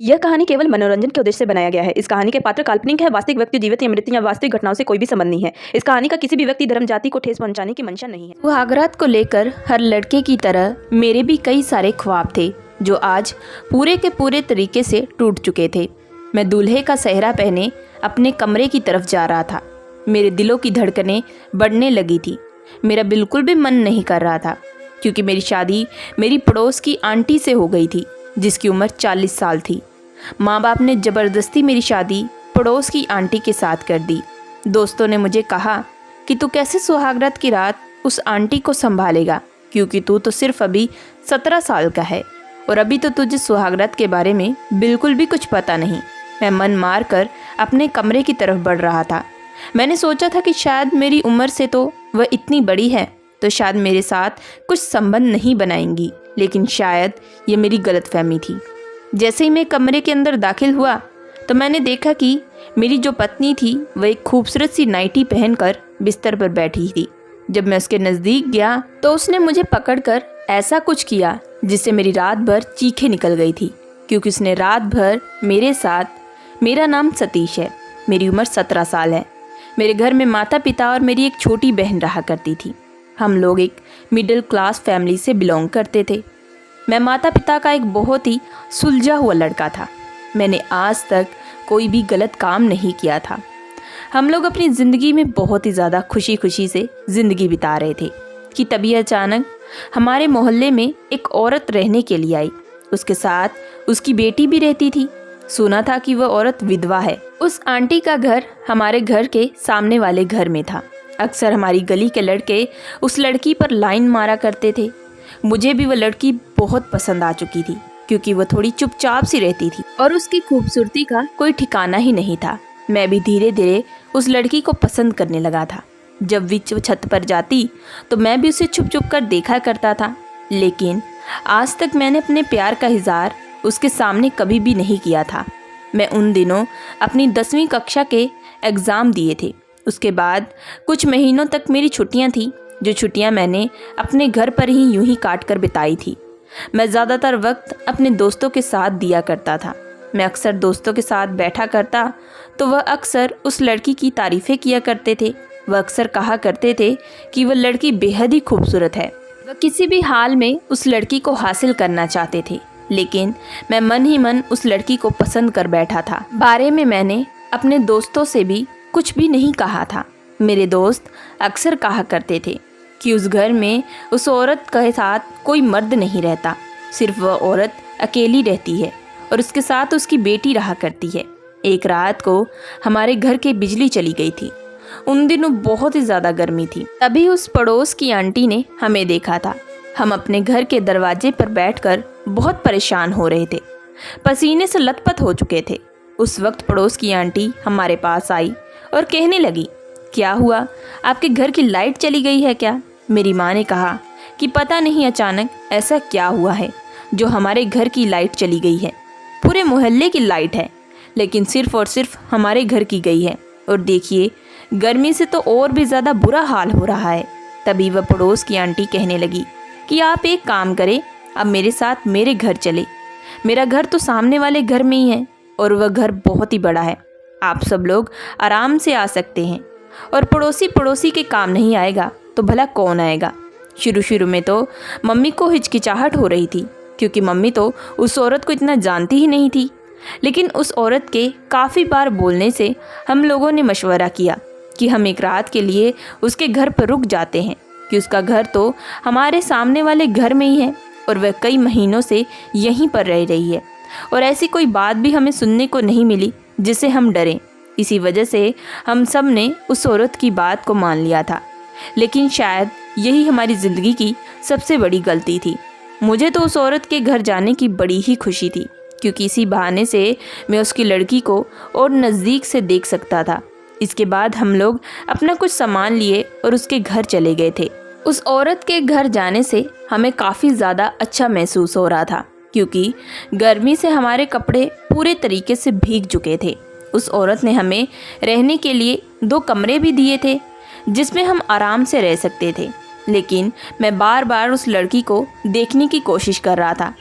यह कहानी केवल मनोरंजन के उद्देश्य से बनाया गया है। इस कहानी के पात्र काल्पनिक है। वास्तविक व्यक्ति जीवित या मृत या वास्तविक घटनाओं से कोई भी संबंध नहीं है। इस कहानी का किसी भी व्यक्ति, धर्म, जाति को ठेस पहुंचाने की मंशा नहीं है। सुहागरात को लेकर हर लड़के की तरह मेरे भी कई सारे ख्वाब थे जो आज पूरे के पूरे तरीके से टूट चुके थे। मैं दूल्हे का सेहरा पहने अपने कमरे की तरफ जा रहा था। मेरे दिलों की धड़कनें बढ़ने लगी थी। मेरा बिल्कुल भी मन नहीं कर रहा था क्योंकि मेरी शादी मेरी पड़ोस की आंटी से हो गई थी जिसकी उम्र 40 साल थी। माँ बाप ने ज़बरदस्ती मेरी शादी पड़ोस की आंटी के साथ कर दी। दोस्तों ने मुझे कहा कि तू कैसे सुहागरात की रात उस आंटी को संभालेगा क्योंकि तू तो सिर्फ अभी 17 साल का है और अभी तो तुझे सुहागरात के बारे में बिल्कुल भी कुछ पता नहीं। मैं मन मार कर अपने कमरे की तरफ बढ़ रहा था। मैंने सोचा था कि शायद मेरी उम्र से तो वह इतनी बड़ी है तो शायद मेरे साथ कुछ संबंध नहीं बनाएंगी, लेकिन शायद ये मेरी गलतफहमी थी। जैसे ही मैं कमरे के अंदर दाखिल हुआ तो मैंने देखा कि मेरी जो पत्नी थी वह एक खूबसूरत सी नाइटी पहनकर बिस्तर पर बैठी थी। जब मैं उसके नज़दीक गया तो उसने मुझे पकड़कर ऐसा कुछ किया जिससे मेरी रात भर चीखें निकल गई थी क्योंकि उसने रात भर मेरे साथ, मेरा नाम सतीश है, मेरी उम्र 17 साल है। मेरे घर में माता पिता और मेरी एक छोटी बहन रहा करती थी। हम लोग एक मिडिल क्लास फैमिली से बिलोंग करते थे। मैं माता पिता का एक बहुत ही सुलझा हुआ लड़का था। मैंने आज तक कोई भी गलत काम नहीं किया था। हम लोग अपनी ज़िंदगी में बहुत ही ज़्यादा खुशी खुशी से ज़िंदगी बिता रहे थे कि तभी अचानक हमारे मोहल्ले में एक औरत रहने के लिए आई। उसके साथ उसकी बेटी भी रहती थी। सुना था कि वह औरत विधवा है। उस आंटी का घर हमारे घर के सामने वाले घर में था। अक्सर हमारी गली के लड़के उस लड़की पर लाइन मारा करते थे। मुझे भी वह लड़की बहुत पसंद आ चुकी थी क्योंकि वह थोड़ी चुपचाप सी रहती थी और उसकी खूबसूरती का कोई ठिकाना ही नहीं था। मैं भी धीरे धीरे उस लड़की को पसंद करने लगा था। जब भी छत पर जाती तो मैं भी उसे छुप छुप कर देखा करता था, लेकिन आज तक मैंने अपने प्यार का इजहार उसके सामने कभी भी नहीं किया था। मैं उन दिनों अपनी 10वीं कक्षा के एग्ज़ाम दिए थे। उसके बाद कुछ महीनों तक मेरी छुट्टियां थी, जो छुट्टियां मैंने अपने घर पर ही यूं ही काट कर बिताई थी। मैं ज़्यादातर वक्त अपने दोस्तों के साथ दिया करता था। मैं अक्सर दोस्तों के साथ बैठा करता तो वह अक्सर उस लड़की की तारीफ़ें किया करते थे। वह अक्सर कहा करते थे कि वह लड़की बेहद ही खूबसूरत है। वह किसी भी हाल में उस लड़की को हासिल करना चाहते थे, लेकिन मैं मन ही मन उस लड़की को पसंद कर बैठा था। बारे में मैंने अपने दोस्तों से भी कुछ भी नहीं कहा था। मेरे दोस्त अक्सर कहा करते थे कि उस घर में उस औरत के साथ कोई मर्द नहीं रहता, सिर्फ वह औरत अकेली रहती है और उसके साथ उसकी बेटी रहा करती है। एक रात को हमारे घर की बिजली चली गई थी। उन दिनों बहुत ही ज़्यादा गर्मी थी। तभी उस पड़ोस की आंटी ने हमें देखा था। हम अपने घर के दरवाजे पर बैठकर बहुत परेशान हो रहे थे, पसीने से लथपथ हो चुके थे। उस वक्त पड़ोस की आंटी हमारे पास आई और कहने लगी, क्या हुआ, आपके घर की लाइट चली गई है क्या? मेरी माँ ने कहा कि पता नहीं अचानक ऐसा क्या हुआ है जो हमारे घर की लाइट चली गई है। पूरे मोहल्ले की लाइट है लेकिन सिर्फ और सिर्फ हमारे घर की गई है, और देखिए गर्मी से तो और भी ज़्यादा बुरा हाल हो रहा है। तभी वह पड़ोस की आंटी कहने लगी कि आप एक काम करें, अब मेरे साथ मेरे घर चले। मेरा घर तो सामने वाले घर में ही है और वह घर बहुत ही बड़ा है। आप सब लोग आराम से आ सकते हैं और पड़ोसी के काम नहीं आएगा तो भला कौन आएगा। शुरू शुरू में तो मम्मी को हिचकिचाहट हो रही थी क्योंकि मम्मी तो उस औरत को इतना जानती ही नहीं थी, लेकिन उस औरत के काफ़ी बार बोलने से हम लोगों ने मशवरा किया कि हम एक रात के लिए उसके घर पर रुक जाते हैं कि उसका घर तो हमारे सामने वाले घर में ही है और वह कई महीनों से यहीं पर रह रही है और ऐसी कोई बात भी हमें सुनने को नहीं मिली जिससे हम डरें। इसी वजह से हम सब ने उस औरत की बात को मान लिया था, लेकिन शायद यही हमारी ज़िंदगी की सबसे बड़ी गलती थी। मुझे तो उस औरत के घर जाने की बड़ी ही खुशी थी क्योंकि इसी बहाने से मैं उसकी लड़की को और नज़दीक से देख सकता था। इसके बाद हम लोग अपना कुछ सामान लिए और उसके घर चले गए थे। उस औरत के घर जाने से हमें काफ़ी ज़्यादा अच्छा महसूस हो रहा था क्योंकि गर्मी से हमारे कपड़े पूरे तरीके से भीग चुके थे। उस औरत ने हमें रहने के लिए 2 कमरे भी दिए थे जिसमें हम आराम से रह सकते थे, लेकिन मैं बार बार उस लड़की को देखने की कोशिश कर रहा था,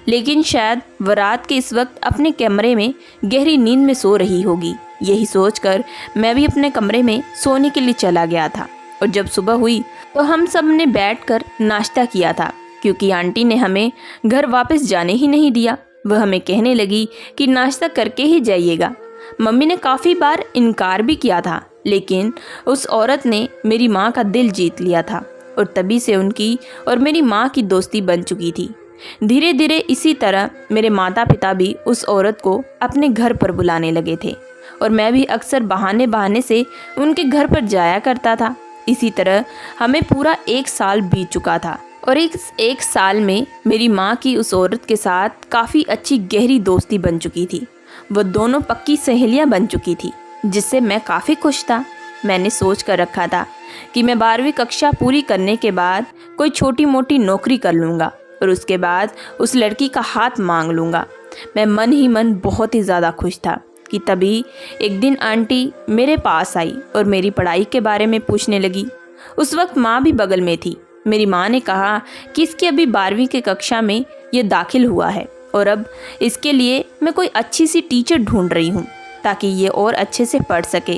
लेकिन शायद वह रात के इस वक्त अपने कमरे में गहरी नींद में सो रही होगी। यही सोचकर मैं भी अपने कमरे में सोने के लिए चला गया था। और जब सुबह हुई तो हम सब ने बैठकर नाश्ता किया था, क्योंकि आंटी ने हमें घर वापस जाने ही नहीं दिया। वह हमें कहने लगी कि नाश्ता करके ही जाइएगा। मम्मी ने काफ़ी बार इनकार भी किया था, लेकिन उस औरत ने मेरी माँ का दिल जीत लिया था और तभी से उनकी और मेरी माँ की दोस्ती बन चुकी थी। धीरे धीरे इसी तरह मेरे माता पिता भी उस औरत को अपने घर पर बुलाने लगे थे और मैं भी अक्सर बहाने बहाने से उनके घर पर जाया करता था। इसी तरह हमें पूरा 1 साल बीत चुका था और इस 1 साल में मेरी माँ की उस औरत के साथ काफ़ी अच्छी गहरी दोस्ती बन चुकी थी। वह दोनों पक्की सहेलियाँ बन चुकी थी, जिससे मैं काफ़ी खुश था। मैंने सोच कर रखा था कि मैं 12वीं कक्षा पूरी करने के बाद कोई छोटी मोटी नौकरी कर लूँगा और उसके बाद उस लड़की का हाथ मांग लूँगा। मैं मन ही मन बहुत ही ज़्यादा खुश था कि तभी एक दिन आंटी मेरे पास आई और मेरी पढ़ाई के बारे में पूछने लगी। उस वक्त माँ भी बगल में थी। मेरी माँ ने कहा कि इसकी अभी 12वीं के कक्षा में ये दाखिल हुआ है और अब इसके लिए मैं कोई अच्छी सी टीचर ढूंढ रही हूँ ताकि ये और अच्छे से पढ़ सके।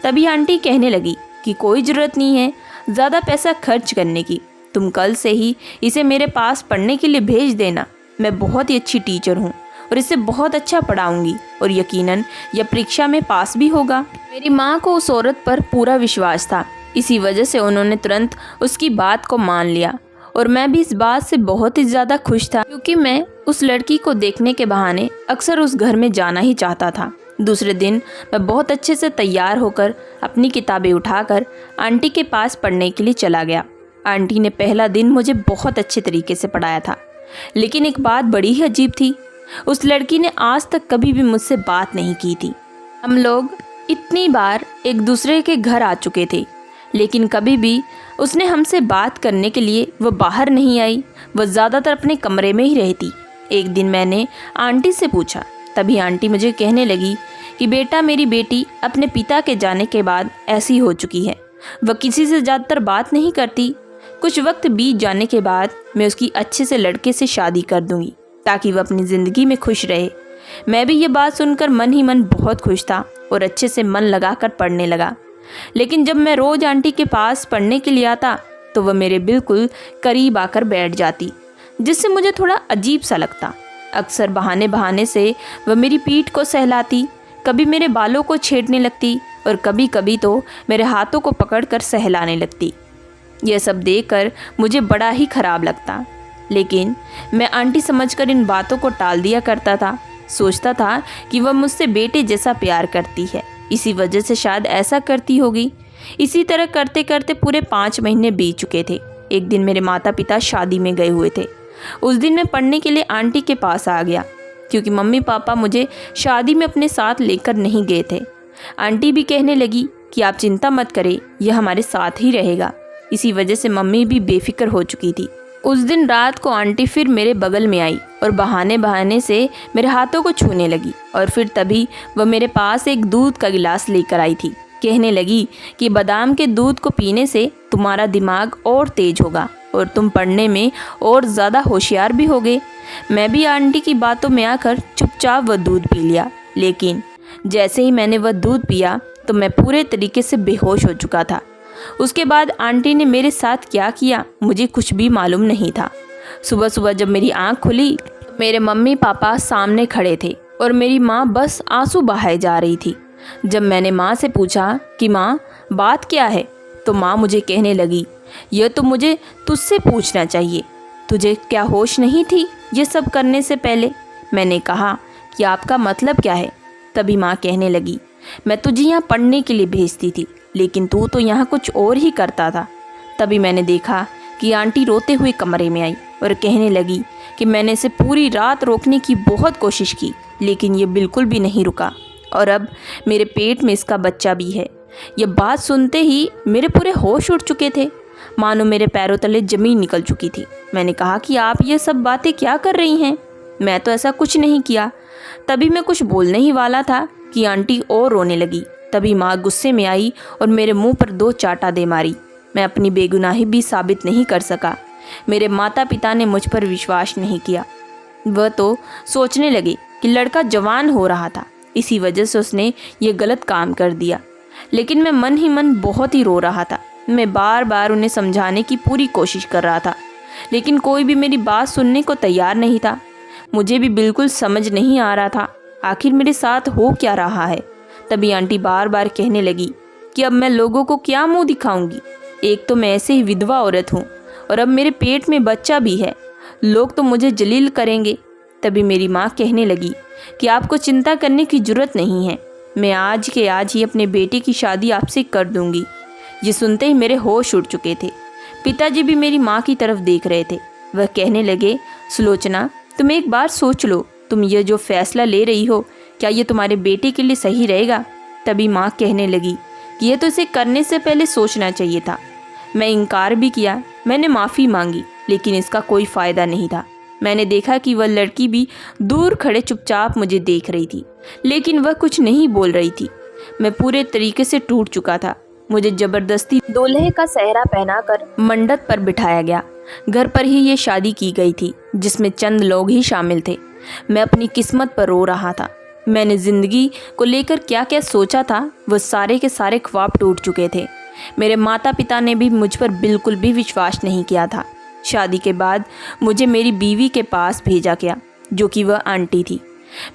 तभी आंटी कहने लगी कि कोई ज़रूरत नहीं है ज़्यादा पैसा खर्च करने की, तुम कल से ही इसे मेरे पास पढ़ने के लिए भेज देना। मैं बहुत ही अच्छी टीचर हूँ और इसे बहुत अच्छा पढ़ाऊंगी और यकीनन यह परीक्षा में पास भी होगा। मेरी माँ को उस औरत पर पूरा विश्वास था, इसी वजह से उन्होंने तुरंत उसकी बात को मान लिया और मैं भी इस बात से बहुत ही ज़्यादा खुश था, क्योंकि मैं उस लड़की को देखने के बहाने अक्सर उस घर में जाना ही चाहता था। दूसरे दिन मैं बहुत अच्छे से तैयार होकर अपनी किताबें उठाकर आंटी के पास पढ़ने के लिए चला गया। आंटी ने पहला दिन मुझे बहुत अच्छे तरीके से पढ़ाया था, लेकिन एक बात बड़ी ही अजीब थी। उस लड़की ने आज तक कभी भी मुझसे बात नहीं की थी। हम लोग इतनी बार एक दूसरे के घर आ चुके थे, लेकिन कभी भी उसने हमसे बात करने के लिए वह बाहर नहीं आई। वह ज़्यादातर अपने कमरे में ही रहती। एक दिन मैंने आंटी से पूछा, तभी आंटी मुझे कहने लगी कि बेटा, मेरी बेटी अपने पिता के जाने के बाद ऐसी हो चुकी है। वह किसी से ज़्यादातर बात नहीं करती। कुछ वक्त बीत जाने के बाद मैं उसकी अच्छे से लड़के से शादी कर दूंगी ताकि वह अपनी ज़िंदगी में खुश रहे। मैं भी ये बात सुनकर मन ही मन बहुत खुश था और अच्छे से मन लगाकर पढ़ने लगा। लेकिन जब मैं रोज़ आंटी के पास पढ़ने के लिए आता तो वह मेरे बिल्कुल करीब आकर बैठ जाती, जिससे मुझे थोड़ा अजीब सा लगता। अक्सर बहाने बहाने से वह मेरी पीठ को सहलाती, कभी मेरे बालों को छेड़ने लगती और कभी कभी तो मेरे हाथों को पकड़कर सहलाने लगती। यह सब देखकर मुझे बड़ा ही ख़राब लगता, लेकिन मैं आंटी समझकर इन बातों को टाल दिया करता था। सोचता था कि वह मुझसे बेटे जैसा प्यार करती है, इसी वजह से शायद ऐसा करती होगी। इसी तरह करते करते पूरे 5 महीने बीत चुके थे। एक दिन मेरे माता पिता शादी में गए हुए थे। उस दिन मैं पढ़ने के लिए आंटी के पास आ गया, क्योंकि मम्मी पापा मुझे शादी में अपने साथ लेकर नहीं गए थे। आंटी भी कहने लगी कि आप चिंता मत करें, यह हमारे साथ ही रहेगा। इसी वजह से मम्मी भी बेफिक्र हो चुकी थी। उस दिन रात को आंटी फिर मेरे बगल में आई और बहाने बहाने से मेरे हाथों को छूने लगी और फिर तभी वह मेरे पास एक दूध का गिलास लेकर आई थी। कहने लगी कि बादाम के दूध को पीने से तुम्हारा दिमाग और तेज होगा और तुम पढ़ने में और ज़्यादा होशियार भी होगे। मैं भी आंटी की बातों में आकर चुपचाप वह दूध पी लिया, लेकिन जैसे ही मैंने वह दूध पिया तो मैं पूरे तरीके से बेहोश हो चुका था। उसके बाद आंटी ने मेरे साथ क्या किया मुझे कुछ भी मालूम नहीं था। सुबह सुबह जब मेरी आँख खुली तो मेरे मम्मी पापा सामने खड़े थे और मेरी माँ बस आंसू बहाए जा रही थी। जब मैंने माँ से पूछा कि माँ बात क्या है, तो माँ मुझे कहने लगी, यह तो मुझे तुझसे पूछना चाहिए, तुझे क्या होश नहीं थी ये सब करने से पहले। मैंने कहा कि आपका मतलब क्या है। तभी माँ कहने लगी, मैं तुझे यहाँ पढ़ने के लिए भेजती थी, लेकिन तू तो यहाँ कुछ और ही करता था। तभी मैंने देखा कि आंटी रोते हुए कमरे में आई और कहने लगी कि मैंने इसे पूरी रात रोकने की बहुत कोशिश की, लेकिन ये बिल्कुल भी नहीं रुका और अब मेरे पेट में इसका बच्चा भी है। यह बात सुनते ही मेरे पूरे होश उड़ चुके थे, मानो मेरे पैरों तले ज़मीन निकल चुकी थी। मैंने कहा कि आप ये सब बातें क्या कर रही हैं, मैं तो ऐसा कुछ नहीं किया। तभी मैं कुछ बोलने ही वाला था कि आंटी और रोने लगी। तभी माँ गुस्से में आई और मेरे मुंह पर 2 चाटा दे मारी। मैं अपनी बेगुनाही भी साबित नहीं कर सका। मेरे माता पिता ने मुझ पर विश्वास नहीं किया। वह तो सोचने लगे कि लड़का जवान हो रहा था, इसी वजह से उसने ये गलत काम कर दिया। लेकिन मैं मन ही मन बहुत ही रो रहा था। मैं बार बार उन्हें समझाने की पूरी कोशिश कर रहा था, लेकिन कोई भी मेरी बात सुनने को तैयार नहीं था। मुझे भी बिल्कुल समझ नहीं आ रहा था आखिर मेरे साथ हो क्या रहा है। तभी आंटी बार बार कहने लगी कि अब मैं लोगों को क्या मुंह दिखाऊंगी। एक तो मैं ऐसे ही विधवा औरत हूँ और अब मेरे पेट में बच्चा भी है, लोग तो मुझे जलील करेंगे। तभी मेरी माँ कहने लगी कि आपको चिंता करने की ज़रूरत नहीं है, मैं आज के आज ही अपने बेटे की शादी आपसे कर दूंगी। ये सुनते ही मेरे होश उड़ चुके थे। पिताजी भी मेरी माँ की तरफ देख रहे थे। वह कहने लगे, सुलोचना तुम एक बार सोच लो, तुम ये जो फैसला ले रही हो क्या ये तुम्हारे बेटे के लिए सही रहेगा। तभी माँ कहने लगी कि यह तो इसे करने से पहले सोचना चाहिए था। मैं इनकार भी किया, मैंने माफ़ी मांगी, लेकिन इसका कोई फ़ायदा नहीं था। मैंने देखा कि वह लड़की भी दूर खड़े चुपचाप मुझे देख रही थी, लेकिन वह कुछ नहीं बोल रही थी। मैं पूरे तरीके से टूट चुका था। मुझे ज़बरदस्ती दूल्हे का सेहरा पहनाकर मंडप पर बिठाया गया। घर पर ही ये शादी की गई थी, जिसमें चंद लोग ही शामिल थे। मैं अपनी किस्मत पर रो रहा था। मैंने ज़िंदगी को लेकर क्या क्या सोचा था, वह सारे के सारे ख्वाब टूट चुके थे। मेरे माता पिता ने भी मुझ पर बिल्कुल भी विश्वास नहीं किया था। शादी के बाद मुझे मेरी बीवी के पास भेजा गया, जो कि वह आंटी थी।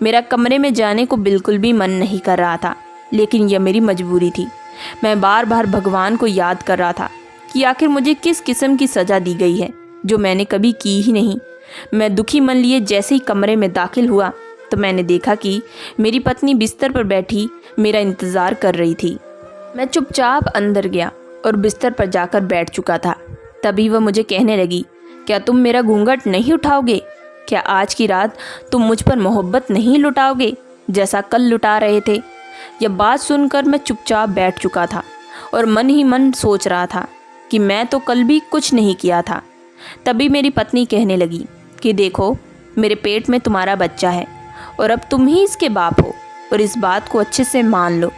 मेरा कमरे में जाने को बिल्कुल भी मन नहीं कर रहा था, लेकिन यह मेरी मजबूरी थी। मैं बार बार भगवान को याद कर रहा था कि आखिर मुझे किस किस्म की सज़ा दी गई है, जो मैंने कभी की ही नहीं। मैं दुखी मन लिए जैसे ही कमरे में दाखिल हुआ तो मैंने देखा कि मेरी पत्नी बिस्तर पर बैठी मेरा इंतज़ार कर रही थी। मैं चुपचाप अंदर गया और बिस्तर पर जाकर बैठ चुका था। तभी वह मुझे कहने लगी, क्या तुम मेरा घूंघट नहीं उठाओगे? क्या आज की रात तुम मुझ पर मोहब्बत नहीं लुटाओगे जैसा कल लुटा रहे थे? यह बात सुनकर मैं चुपचाप बैठ चुका था और मन ही मन सोच रहा था कि मैं तो कल भी कुछ नहीं किया था। तभी मेरी पत्नी कहने लगी कि देखो, मेरे पेट में तुम्हारा बच्चा है और अब तुम ही इसके बाप हो, और इस बात को अच्छे से मान लो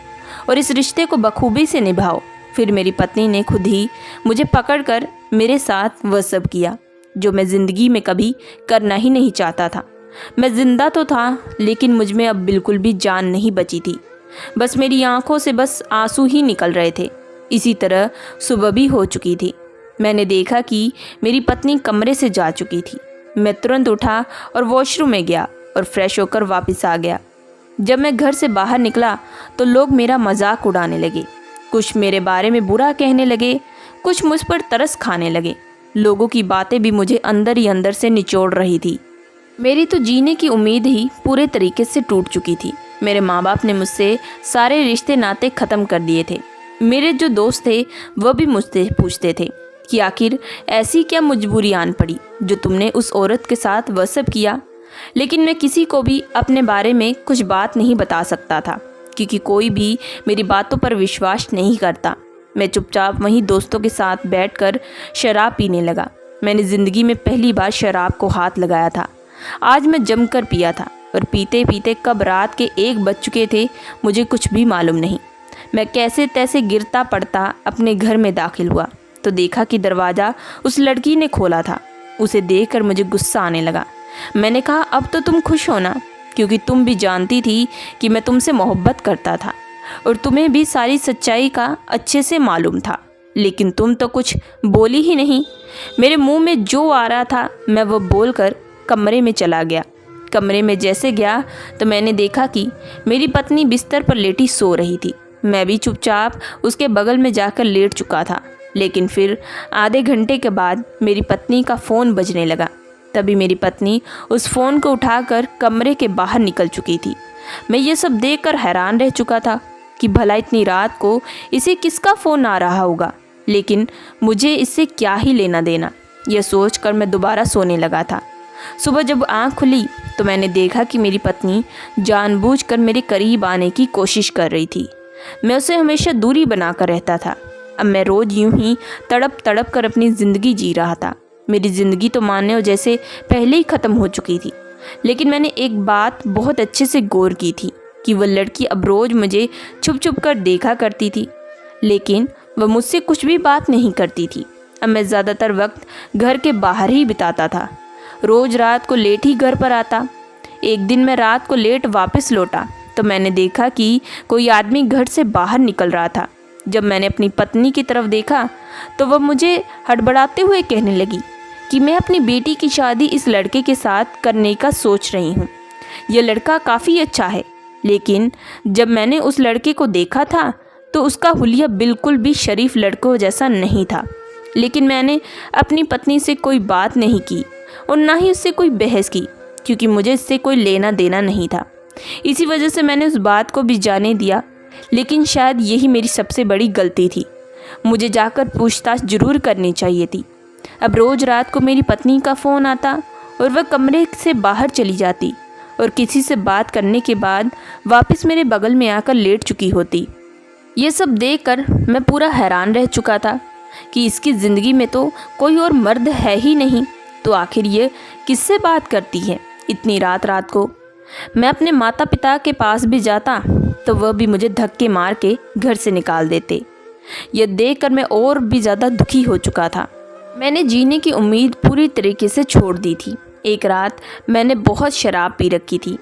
और इस रिश्ते को बखूबी से निभाओ। फिर मेरी पत्नी ने खुद ही मुझे पकड़कर मेरे साथ वह सब किया जो मैं ज़िंदगी में कभी करना ही नहीं चाहता था। मैं ज़िंदा तो था, लेकिन मुझ में अब बिल्कुल भी जान नहीं बची थी। बस मेरी आंखों से बस आंसू ही निकल रहे थे। इसी तरह सुबह भी हो चुकी थी। मैंने देखा कि मेरी पत्नी कमरे से जा चुकी थी। मैं तुरंत उठा और वॉशरूम में गया और फ्रेश होकर वापस आ गया। जब मैं घर से बाहर निकला तो लोग मेरा मजाक उड़ाने लगे। कुछ मेरे बारे में बुरा कहने लगे, कुछ मुझ पर तरस खाने लगे। लोगों की बातें भी मुझे अंदर ही अंदर से निचोड़ रही थी। मेरी तो जीने की उम्मीद ही पूरे तरीके से टूट चुकी थी। मेरे माँ बाप ने मुझसे सारे रिश्ते नाते ख़त्म कर दिए थे। मेरे जो दोस्त थे वह भी मुझसे पूछते थे कि आखिर ऐसी क्या मजबूरी आन पड़ी जो तुमने उस औरत के साथ वह सब किया। लेकिन मैं किसी को भी अपने बारे में कुछ बात नहीं बता सकता था, क्योंकि कोई भी मेरी बातों पर विश्वास नहीं करता। मैं चुपचाप वहीं दोस्तों के साथ बैठकर शराब पीने लगा। मैंने ज़िंदगी में पहली बार शराब को हाथ लगाया था। आज मैं जमकर पिया था और पीते पीते कब रात के 1 बज चुके थे मुझे कुछ भी मालूम नहीं। मैं कैसे तैसे गिरता पड़ता अपने घर में दाखिल हुआ तो देखा कि दरवाज़ा उस लड़की ने खोला था। उसे देखकर मुझे गुस्सा आने लगा। मैंने कहा, अब तो तुम खुश हो ना, क्योंकि तुम भी जानती थी कि मैं तुमसे मोहब्बत करता था और तुम्हें भी सारी सच्चाई का अच्छे से मालूम था, लेकिन तुम तो कुछ बोली ही नहीं। मेरे मुंह में जो आ रहा था मैं वो बोलकर कमरे में चला गया। कमरे में जैसे गया तो मैंने देखा कि मेरी पत्नी बिस्तर पर लेटी सो रही थी। मैं भी चुपचाप उसके बगल में जाकर लेट चुका था। लेकिन फिर आधे घंटे के बाद मेरी पत्नी का फ़ोन बजने लगा। तभी मेरी पत्नी उस फ़ोन को उठाकर कमरे के बाहर निकल चुकी थी। मैं ये सब देखकर हैरान रह चुका था कि भला इतनी रात को इसे किसका फ़ोन आ रहा होगा, लेकिन मुझे इससे क्या ही लेना देना, यह सोचकर मैं दोबारा सोने लगा था। सुबह जब आँख खुली तो मैंने देखा कि मेरी पत्नी जानबूझकर मेरे करीब आने की कोशिश कर रही थी। मैं उसे हमेशा दूरी बनाकर रहता था। अब मैं रोज़ यूं ही तड़प तड़प कर अपनी ज़िंदगी जी रहा था। मेरी ज़िंदगी तो मानो जैसे पहले ही ख़त्म हो चुकी थी। लेकिन मैंने एक बात बहुत अच्छे से गौर की थी कि वह लड़की अब रोज़ मुझे छुप छुप कर देखा करती थी, लेकिन वह मुझसे कुछ भी बात नहीं करती थी। अब मैं ज़्यादातर वक्त घर के बाहर ही बिताता था। रोज़ रात को लेट ही घर पर आता। एक दिन मैं रात को लेट वापस लौटा तो मैंने देखा कि कोई आदमी घर से बाहर निकल रहा था। जब मैंने अपनी पत्नी की तरफ देखा तो वह मुझे हड़बड़ाते हुए कहने लगी कि मैं अपनी बेटी की शादी इस लड़के के साथ करने का सोच रही हूँ। यह लड़का काफ़ी अच्छा है, लेकिन जब मैंने उस लड़के को देखा था तो उसका हुलिया बिल्कुल भी शरीफ लड़कों जैसा नहीं था। लेकिन मैंने अपनी पत्नी से कोई बात नहीं की और ना ही उससे कोई बहस की, क्योंकि मुझे इससे कोई लेना देना नहीं था। इसी वजह से मैंने उस बात को भी जाने दिया। लेकिन शायद यही मेरी सबसे बड़ी गलती थी। मुझे जाकर पूछताछ जरूर करनी चाहिए थी। अब रोज़ रात को मेरी पत्नी का फ़ोन आता और वह कमरे से बाहर चली जाती और किसी से बात करने के बाद वापस मेरे बगल में आकर लेट चुकी होती। ये सब देखकर मैं पूरा हैरान रह चुका था कि इसकी ज़िंदगी में तो कोई और मर्द है ही नहीं, तो आखिर ये किससे बात करती है इतनी रात रात को। मैं अपने माता पिता के पास भी जाता तो वह भी मुझे धक्के मार के घर से निकाल देते। यह देखकर मैं और भी ज़्यादा दुखी हो चुका था। मैंने जीने की उम्मीद पूरी तरीके से छोड़ दी थी। एक रात मैंने बहुत शराब पी रखी थी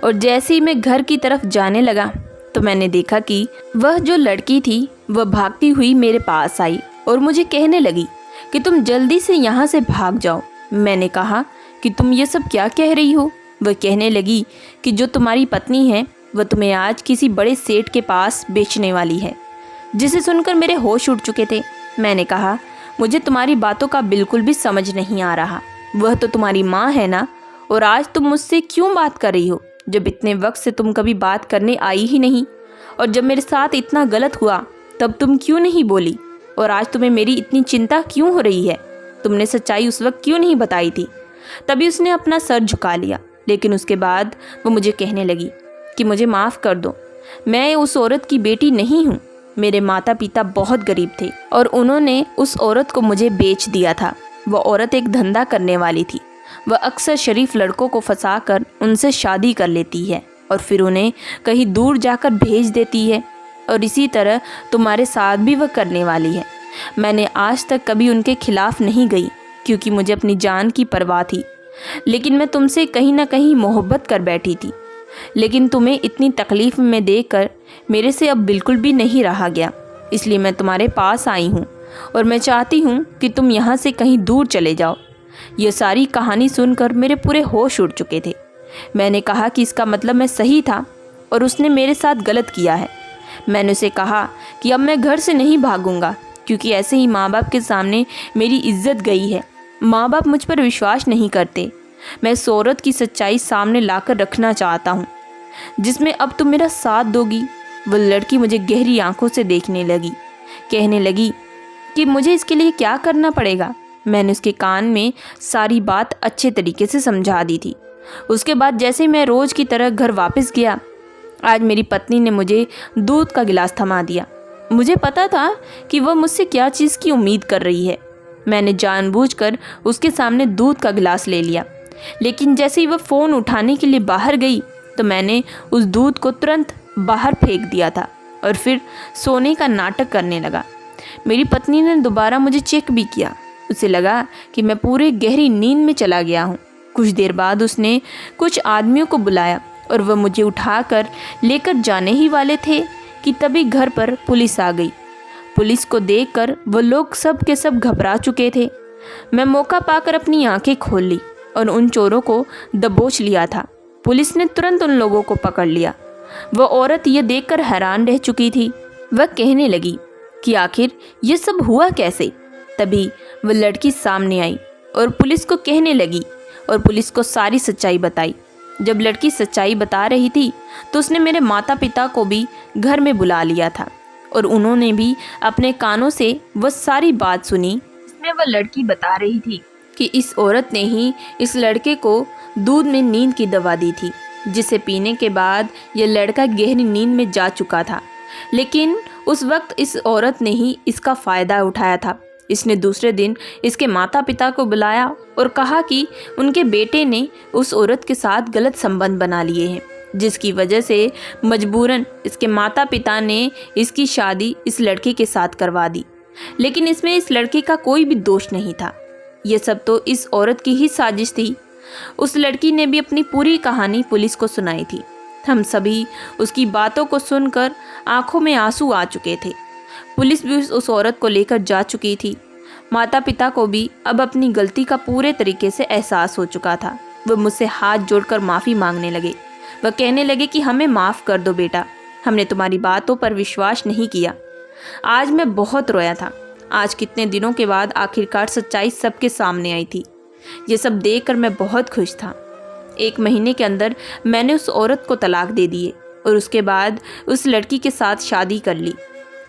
और जैसे ही मैं घर की तरफ जाने लगा तो मैंने देखा कि वह जो लड़की थी वह भागती हुई मेरे पास आई और मुझे कहने लगी कि तुम जल्दी से यहाँ से भाग जाओ। मैंने कहा कि तुम ये सब क्या कह रही हो। वह कहने लगी कि जो तुम्हारी पत्नी है वह तुम्हें आज किसी बड़े सेठ के पास बेचने वाली है। जिसे सुनकर मेरे होश उड़ चुके थे। मैंने कहा, मुझे तुम्हारी बातों का बिल्कुल भी समझ नहीं आ रहा। वह तो तुम्हारी माँ है ना, और आज तुम मुझसे क्यों बात कर रही हो जब इतने वक्त से तुम कभी बात करने आई ही नहीं, और जब मेरे साथ इतना गलत हुआ तब तुम क्यों नहीं बोली, और आज तुम्हें मेरी इतनी चिंता क्यों हो रही है। तुमने सच्चाई उस वक्त क्यों नहीं बताई थी। तभी उसने अपना सर झुका लिया, लेकिन उसके बाद वो मुझे कहने लगी कि मुझे माफ़ कर दो, मैं उस औरत की बेटी नहीं हूँ। मेरे माता पिता बहुत गरीब थे और उन्होंने उस औरत को मुझे बेच दिया था। वह औरत एक धंधा करने वाली थी। वह अक्सर शरीफ लड़कों को फंसाकर उनसे शादी कर लेती है और फिर उन्हें कहीं दूर जाकर भेज देती है, और इसी तरह तुम्हारे साथ भी वह करने वाली है। मैंने आज तक कभी उनके खिलाफ नहीं गई क्योंकि मुझे अपनी जान की परवाह थी, लेकिन मैं तुमसे कहीं ना कहीं मोहब्बत कर बैठी थी। लेकिन तुम्हें इतनी तकलीफ़ में देखकर मेरे से अब बिल्कुल भी नहीं रहा गया, इसलिए मैं तुम्हारे पास आई हूँ और मैं चाहती हूँ कि तुम यहाँ से कहीं दूर चले जाओ। यह सारी कहानी सुनकर मेरे पूरे होश उड़ चुके थे। मैंने कहा कि इसका मतलब मैं सही था और उसने मेरे साथ गलत किया है। मैंने उसे कहा कि अब मैं घर से नहीं भागूंगा, क्योंकि ऐसे ही माँ बाप के सामने मेरी इज्जत गई है। माँ बाप मुझ पर विश्वास नहीं करते। मैं इस औरत की सच्चाई सामने लाकर रखना चाहता हूँ जिसमें अब तुम मेरा साथ दोगी। वह लड़की मुझे गहरी आंखों से देखने लगी, कहने लगी कि मुझे इसके लिए क्या करना पड़ेगा। मैंने उसके कान में सारी बात अच्छे तरीके से समझा दी थी। उसके बाद जैसे मैं रोज़ की तरह घर वापस गया, आज मेरी पत्नी ने मुझे दूध का गिलास थमा दिया। मुझे पता था कि वह मुझसे क्या चीज़ की उम्मीद कर रही है। मैंने जानबूझकर उसके सामने दूध का गिलास ले लिया, लेकिन जैसे ही वह फ़ोन उठाने के लिए बाहर गई तो मैंने उस दूध को तुरंत बाहर फेंक दिया था और फिर सोने का नाटक करने लगा। मेरी पत्नी ने दोबारा मुझे चेक भी किया। उसे लगा कि मैं पूरे गहरी नींद में चला गया हूँ। कुछ देर बाद उसने कुछ आदमियों को बुलाया और वह मुझे उठाकर लेकर जाने ही वाले थे कि तभी घर पर पुलिस आ गई। पुलिस को देखकर वो लोग सब के सब घबरा चुके थे। मैं मौका पाकर अपनी आंखें खोल ली और उन चोरों को दबोच लिया था। पुलिस ने तुरंत उन लोगों को पकड़ लिया। वह औरत ये देखकर हैरान रह चुकी थी। वह कहने लगी कि आखिर ये सब हुआ कैसे। तभी वह लड़की सामने आई और पुलिस को कहने लगी और पुलिस को सारी सच्चाई बताई। जब लड़की सच्चाई बता रही थी तो उसने मेरे माता पिता को भी घर में बुला लिया था और उन्होंने भी अपने कानों से वह सारी बात सुनी। इसमें वह लड़की बता रही थी कि इस औरत ने ही इस लड़के को दूध में नींद की दवा दी थी, जिसे पीने के बाद यह लड़का गहरी नींद में जा चुका था। लेकिन उस वक्त इस औरत ने ही इसका फ़ायदा उठाया था। इसने दूसरे दिन इसके माता पिता को बुलाया और कहा कि उनके बेटे ने उस औरत के साथ गलत संबंध बना लिए हैं, जिसकी वजह से मजबूरन इसके माता पिता ने इसकी शादी इस लड़के के साथ करवा दी। लेकिन इसमें इस लड़के का कोई भी दोष नहीं था। ये सब तो इस औरत की ही साजिश थी। उस लड़की ने भी अपनी पूरी कहानी पुलिस को सुनाई थी। हम सभी उसकी बातों को सुनकर आंखों में आंसू आ चुके थे। पुलिस भी उस औरत को लेकर जा चुकी थी। माता पिता को भी अब अपनी गलती का पूरे तरीके से एहसास हो चुका था। वह मुझसे हाथ जोड़कर माफ़ी मांगने लगे। वह कहने लगे कि हमें माफ़ कर दो बेटा, हमने तुम्हारी बातों पर विश्वास नहीं किया। आज मैं बहुत रोया था। आज कितने दिनों के बाद आखिरकार सच्चाई सबके सामने आई थी। ये सब देखकर मैं बहुत खुश था। 1 महीने के अंदर मैंने उस औरत को तलाक दे दिए और उसके बाद उस लड़की के साथ शादी कर ली।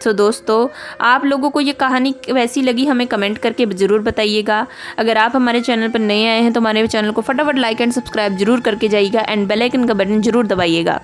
तो दोस्तों, आप लोगों को ये कहानी कैसी लगी हमें कमेंट करके ज़रूर बताइएगा। अगर आप हमारे चैनल पर नए आए हैं तो हमारे चैनल को फटाफट लाइक एंड सब्सक्राइब जरूर करके जाइएगा एंड बेल आइकन का बटन जरूर दबाइएगा।